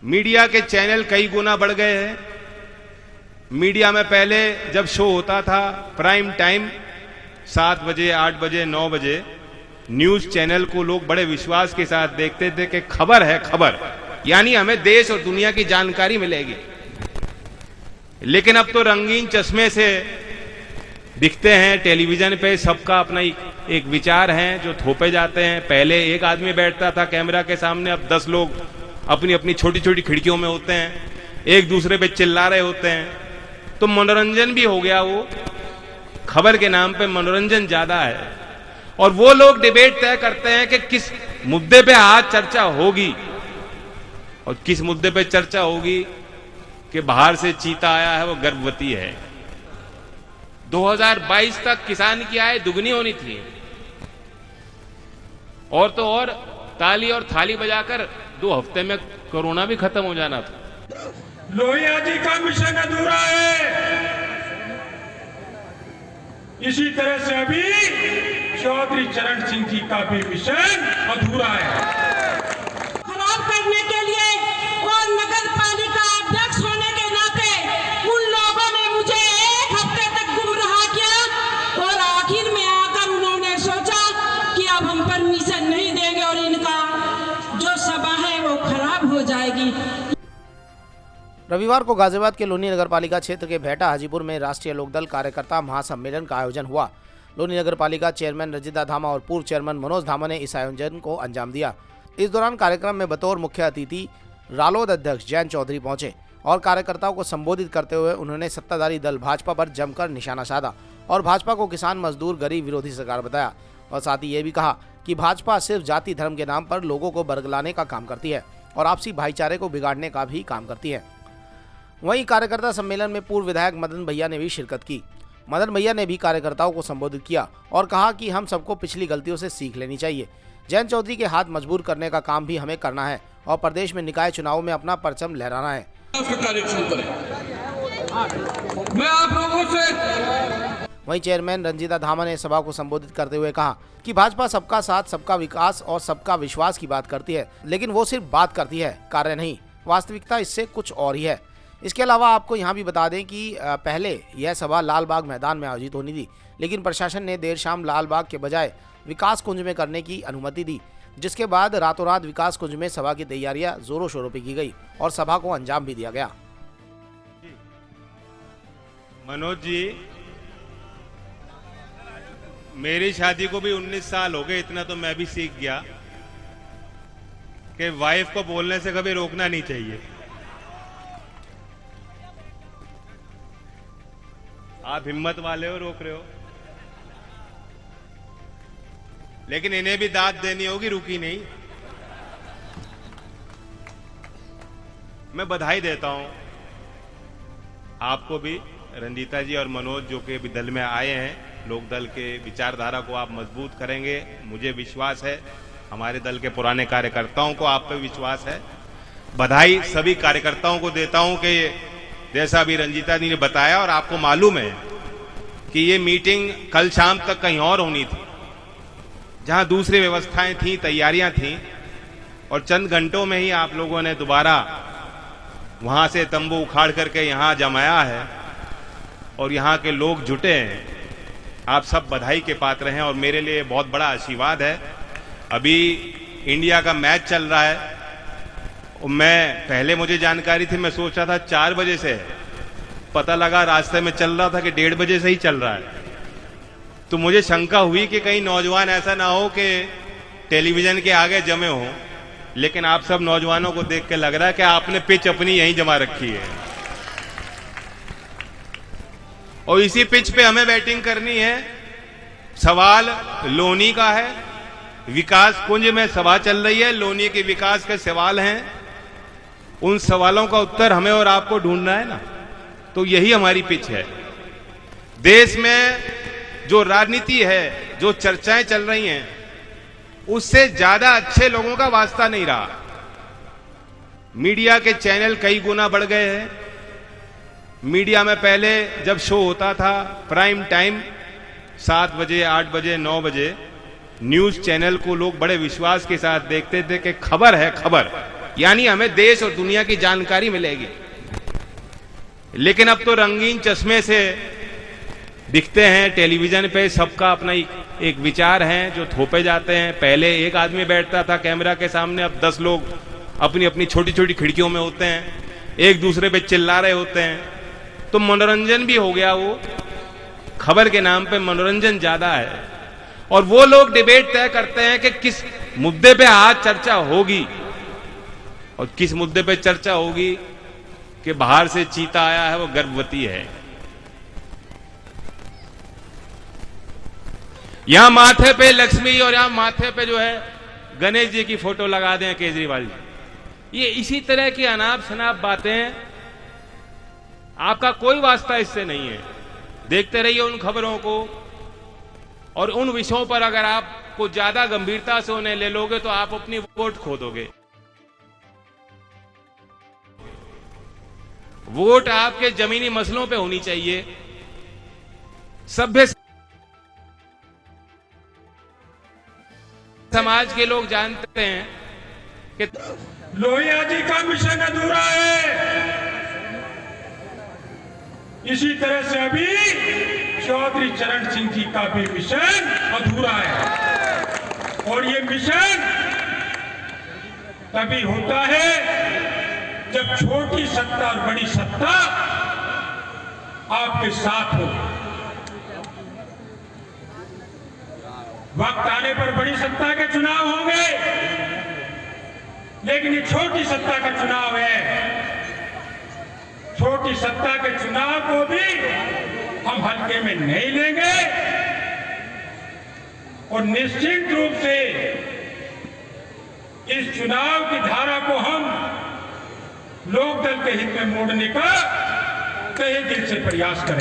Media के channel कई गुना बढ़ गए हैं। मीडिया में पहले जब शो होता था प्राइम टाइम 7 बजे, 8 बजे, 9 बजे, न्यूज चैनल को लोग बड़े विश्वास के साथ देखते थे कि खबर है, खबर यानी हमें देश और दुनिया की जानकारी मिलेगी। लेकिन अब तो रंगीन चश्मे से दिखते हैं टेलीविजन पे, सबका अपना एक विचार है जो थोपे जाते हैं। पहले एक आदमी बैठता था कैमरा के सामने, अब 10 लोग अपनी अपनी छोटी छोटी खिड़कियों में होते हैं, एक दूसरे पे चिल्ला रहे होते हैं। तो मनोरंजन भी हो गया, वो खबर के नाम पे मनोरंजन ज्यादा है। और वो लोग डिबेट तय करते हैं कि किस मुद्दे पे आज चर्चा होगी, और किस मुद्दे पे चर्चा होगी कि बाहर से चीता आया है, वो गर्भवती है। 2022 तक किसान की आय दुगनी होनी थी, और तो और ताली और थाली बजाकर 2 हफ्ते में कोरोना भी खत्म हो जाना था। लोहिया जी का मिशन अधूरा है, इसी तरह से अभी चौधरी चरण सिंह जी का भी मिशन अधूरा है। खराब करने के लिए और नगर पालिका अध्यक्ष होने के नाते उन लोगों ने मुझे 1 हफ्ते तक गुमराह किया, और आखिर में आकर उन्होंने सोचा कि अब हम परमिशन नहीं देंगे और इनका जो सभा है वो खराब हो जाएगी। रविवार को गाजियाबाद के लोनी नगरपालिका क्षेत्र के भेटा हाजीपुर में राष्ट्रीय लोकदल कार्यकर्ता महासम्मेलन का आयोजन हुआ। लोनी नगरपालिका चेयरमैन रंजीता धामा और पूर्व चेयरमैन मनोज धामा ने इस आयोजन को अंजाम दिया। इस दौरान कार्यक्रम में बतौर मुख्य अतिथि रालोद अध्यक्ष जयंत चौधरी पहुंचे और कार्यकर्ताओं को संबोधित करते हुए उन्होंने सत्ताधारी दल भाजपा पर जमकर निशाना साधा और भाजपा को किसान, मजदूर, गरीब विरोधी सरकार बताया। और साथ ही ये भी कहा कि भाजपा सिर्फ जाति धर्म के नाम पर लोगों को बरगलाने का काम करती है और आपसी भाईचारे को बिगाड़ने का भी काम करती है। वहीं कार्यकर्ता सम्मेलन में पूर्व विधायक मदन भैया ने भी शिरकत की। मदन भैया ने भी कार्यकर्ताओं को संबोधित किया और कहा कि हम सबको पिछली गलतियों से सीख लेनी चाहिए। जयंत चौधरी के हाथ मजबूर करने का काम भी हमें करना है और प्रदेश में निकाय चुनाव में अपना परचम लहराना है। मैं आप लोगों से वहीं चेयरमैन रंजीता धामा ने सभा को संबोधित करते हुए कहा कि भाजपा सबका साथ, सबका विकास और सबका विश्वास की बात करती है, लेकिन वो सिर्फ बात करती है, कार्य नहीं। वास्तविकता इससे कुछ और ही है। इसके अलावा आपको यहाँ भी बता दें कि पहले यह सभा लाल बाग मैदान में आयोजित होनी थी, लेकिन प्रशासन ने देर शाम लाल बाग के बजाय विकास कुंज में करने की अनुमति दी, जिसके बाद रातों रात विकास कुंज में सभा की तैयारियां जोरों शोरों पर की गई और सभा को अंजाम भी दिया गया। मनोज जी, मेरी शादी को भी 19 साल हो गए, इतना तो मैं भी सीख गया कि वाइफ को बोलने से कभी रोकना नहीं चाहिए। आप हिम्मत वाले हो, रोक रहे हो, लेकिन इन्हें भी दाद देनी होगी, रुकी नहीं। मैं बधाई देता हूं आपको भी, रंजीता जी और मनोज, जो कि अभी दल में आए हैं। लोक दल के विचारधारा को आप मजबूत करेंगे, मुझे विश्वास है। हमारे दल के पुराने कार्यकर्ताओं को आप पे विश्वास है। बधाई सभी कार्यकर्ताओं को देता हूं कि जैसा अभी रंजीता जी ने बताया, और आपको मालूम है कि ये मीटिंग कल शाम तक कहीं और होनी थी, जहां दूसरी व्यवस्थाएं थी, तैयारियां थी, और चंद घंटों में ही आप लोगों ने दोबारा वहां से तंबू उखाड़ करके यहां जमाया है और यहां के लोग जुटे हैं। आप सब बधाई के पात्र हैं और मेरे लिए बहुत बड़ा आशीर्वाद है। अभी इंडिया का मैच चल रहा है, मैं पहले मुझे जानकारी थी, मैं सोच रहा था 4 बजे से है, पता लगा रास्ते में चल रहा था कि 1:30 बजे से ही चल रहा है। तो मुझे शंका हुई कि कहीं नौजवान ऐसा ना हो कि टेलीविजन के आगे जमे हो, लेकिन आप सब नौजवानों को देख के लग रहा है कि आपने पिच अपनी यहीं जमा रखी है और इसी पिच पे हमें बैटिंग करनी है। सवाल लोनी का है, विकास कुंज में सभा चल रही है, लोनी के विकास के सवाल हैं, उन सवालों का उत्तर हमें और आपको ढूंढना है ना। तो यही हमारी पिच है। देश में जो राजनीति है, जो चर्चाएं चल रही हैं, उससे ज्यादा अच्छे लोगों का वास्ता नहीं रहा। मीडिया के चैनल कई गुना बढ़ गए हैं। मीडिया में पहले जब शो होता था प्राइम टाइम 7 बजे, 8 बजे, 9 बजे, न्यूज चैनल को लोग बड़े विश्वास के साथ देखते थे कि खबर है, खबर यानी हमें देश और दुनिया की जानकारी मिलेगी। लेकिन अब तो रंगीन चश्मे से दिखते हैं, टेलीविजन पे सबका अपना एक विचार है जो थोपे जाते हैं। पहले एक आदमी बैठता था कैमरा के सामने, अब 10 लोग अपनी अपनी छोटी छोटी खिड़कियों में होते हैं, एक दूसरे पे चिल्ला रहे होते हैं। तो मनोरंजन भी हो गया, वो खबर के नाम पे मनोरंजन ज्यादा है। और वो लोग डिबेट तय करते हैं कि किस मुद्दे पे आज चर्चा होगी, और किस मुद्दे पे चर्चा होगी कि बाहर से चीता आया है, वो गर्भवती है। यहां माथे पे लक्ष्मी और यहां माथे पे जो है गणेश जी की फोटो लगा दें केजरीवाल जी। ये इसी तरह की अनाप शनाप बातें, आपका कोई वास्ता इससे नहीं है। देखते रहिए उन खबरों को, और उन विषयों पर अगर आपको ज्यादा गंभीरता से उन्हें ले लोगे तो आप अपनी वोट खो दोगे। वोट आपके जमीनी मसलों पे होनी चाहिए। सभ्य समाज के लोग जानते हैं कि लोहिया जी का मिशन अधूरा है। इसी तरह से अभी चौधरी चरण सिंह जी का भी मिशन अधूरा है। और ये मिशन तभी होता है जब छोटी सत्ता और बड़ी सत्ता आपके साथ हो। वक्त आने पर बड़ी सत्ता के चुनाव होंगे, लेकिन ये छोटी सत्ता का चुनाव है। छोटी सत्ता के चुनाव को भी हम हल्के में नहीं लेंगे, और निश्चित रूप से इस चुनाव की धारा को हम लोकदल के हित में मोड़ने का तहे दिल से प्रयास करें।